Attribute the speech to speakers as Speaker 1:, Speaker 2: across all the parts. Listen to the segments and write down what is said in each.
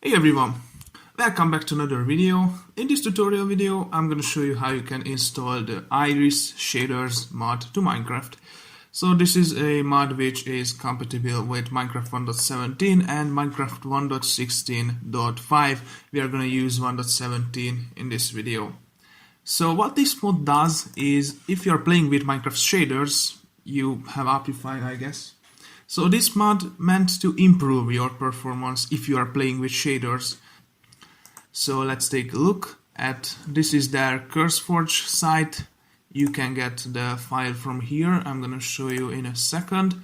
Speaker 1: Hey everyone, welcome back to another video. In this tutorial video, I'm gonna show you how you can install the Iris Shaders mod to Minecraft. So this is a mod which is compatible with Minecraft 1.17 and Minecraft 1.16.5. We are gonna use 1.17 in this video. So what this mod does is, if you're playing with Minecraft shaders, you have Amplify, I guess. So this mod meant to improve your performance if you are playing with shaders. So let's take a look at, this is their CurseForge site. You can get the file from here. I'm gonna show you in a second.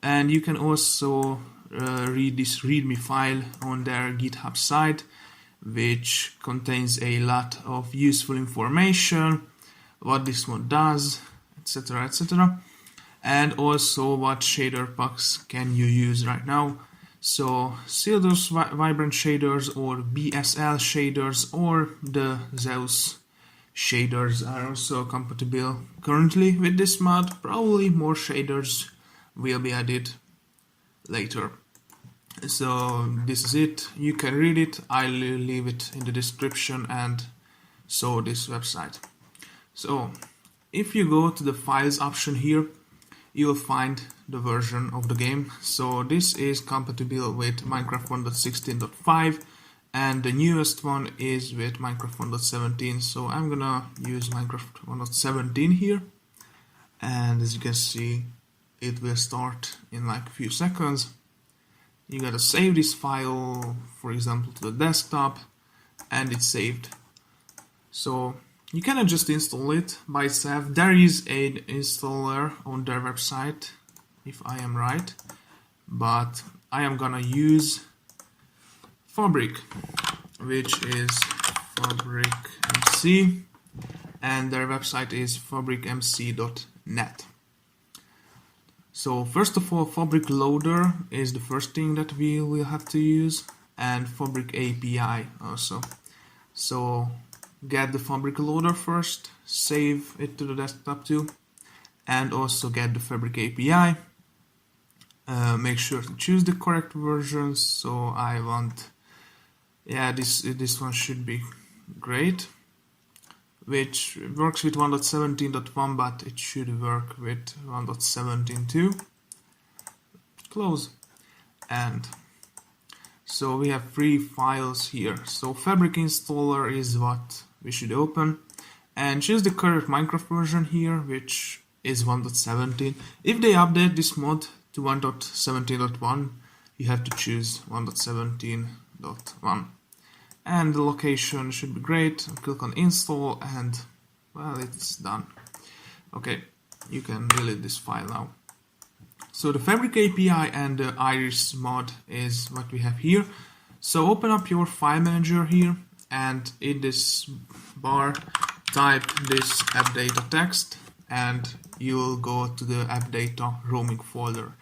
Speaker 1: And you can also read this README file on their GitHub site, which contains a lot of useful information, what this mod does, etc, etc. And also what shader packs can you use right now. So Sildur's Vibrant shaders or BSL shaders or the Zeus shaders are also compatible currently with this mod. Probably more shaders will be added later. So this is it, you can read it, I'll leave it in the description and so this website. So if you go to the files option here, you will find the version of the game. So this is compatible with Minecraft 1.16.5 and the newest one is with Minecraft 1.17. So I'm gonna use Minecraft 1.17 here, and as you can see it will start in like a few seconds. You gotta save this file, for example, to the desktop, and it's saved. So you cannot just install it by itself. There is an installer on their website, if I am right, but I am gonna use Fabric, which is Fabric MC, and their website is fabricmc.net. So first of all, Fabric Loader is the first thing that we will have to use, and Fabric API also. So get the Fabric Loader first, save it to the desktop too, and also get the Fabric API. Make sure to choose the correct version. So I want, this one should be great, which works with 1.17.1, but it should work with 1.17 too. Close. And so we have 3 files here. So Fabric installer is what we should open, and choose the current Minecraft version here, which is 1.17. If they update this mod to 1.17.1, you have to choose 1.17.1. And the location should be great. Click on install and well, it's done. Okay, you can delete this file now. So the Fabric API and the Iris mod is what we have here. So open up your file manager here, and in this bar type this app data text, and you'll go to the app data roaming folder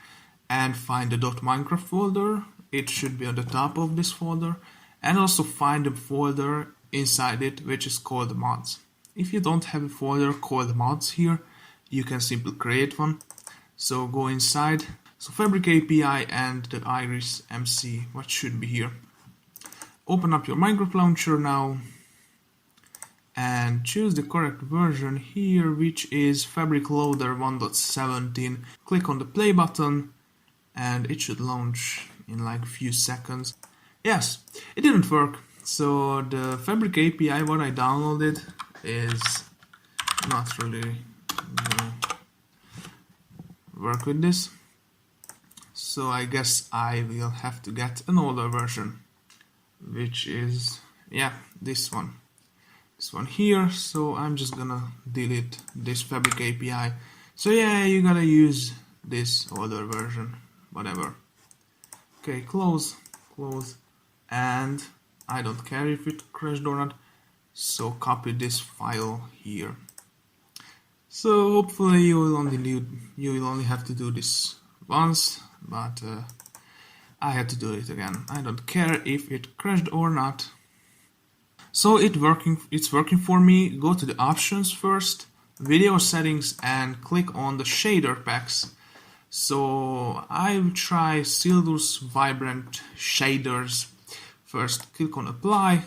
Speaker 1: and find the .minecraft folder. It should be on the top of this folder, and also find the folder inside it which is called mods. If you don't have a folder called mods here, you can simply create one. So go inside, so Fabric API and the Iris MC, what should be here. Open up your Minecraft launcher now and choose the correct version here, which is Fabric Loader 1.17. Click on the play button and it should launch in like a few seconds. Yes, it didn't work. So the Fabric API what I downloaded is not really work with this, so I guess I will have to get an older version, which is this one here. So I'm just gonna delete this Fabric API. So yeah, you gotta use this older version, whatever. Okay, close, and I don't care if it crashed or not, so copy this file here. So hopefully you will only have to do this once, but I had to do it again. I don't care if it crashed or not. So it's working for me. Go to the options first, video settings, and click on the shader packs. So I will try Sildur's Vibrant shaders First click on apply,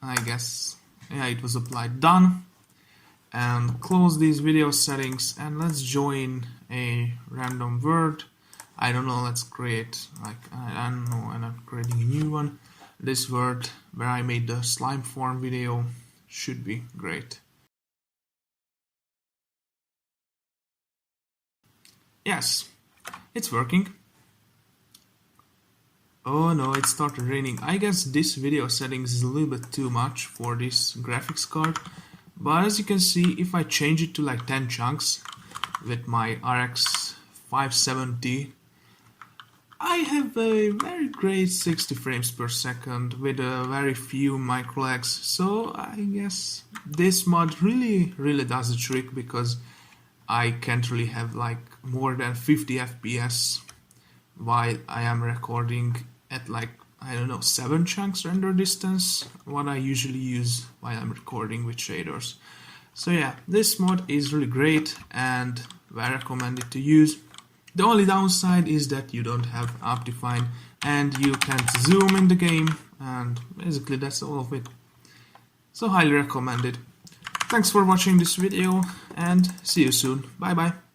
Speaker 1: I guess, yeah, it was applied, done, and close these video settings, and let's join a random word. I don't know, let's create, like, I don't know, I'm not creating a new one. This word where I made the slime form video should be great. Yes, it's working. Oh no, it started raining. I guess this video settings is a little bit too much for this graphics card. But as you can see, if I change it to like 10 chunks with my RX 570, I have a very great 60 frames per second with a very few micro lags. So I guess this mod really does the trick, because I can't really have like more than 50 FPS while I am recording at like, I don't know, 7 chunks render distance, what I usually use while I'm recording with shaders. So yeah, this mod is really great and I recommend it to use. The only downside is that you don't have Optifine and you can't zoom in the game, and basically that's all of it. So highly recommended. Thanks for watching this video and see you soon. Bye bye.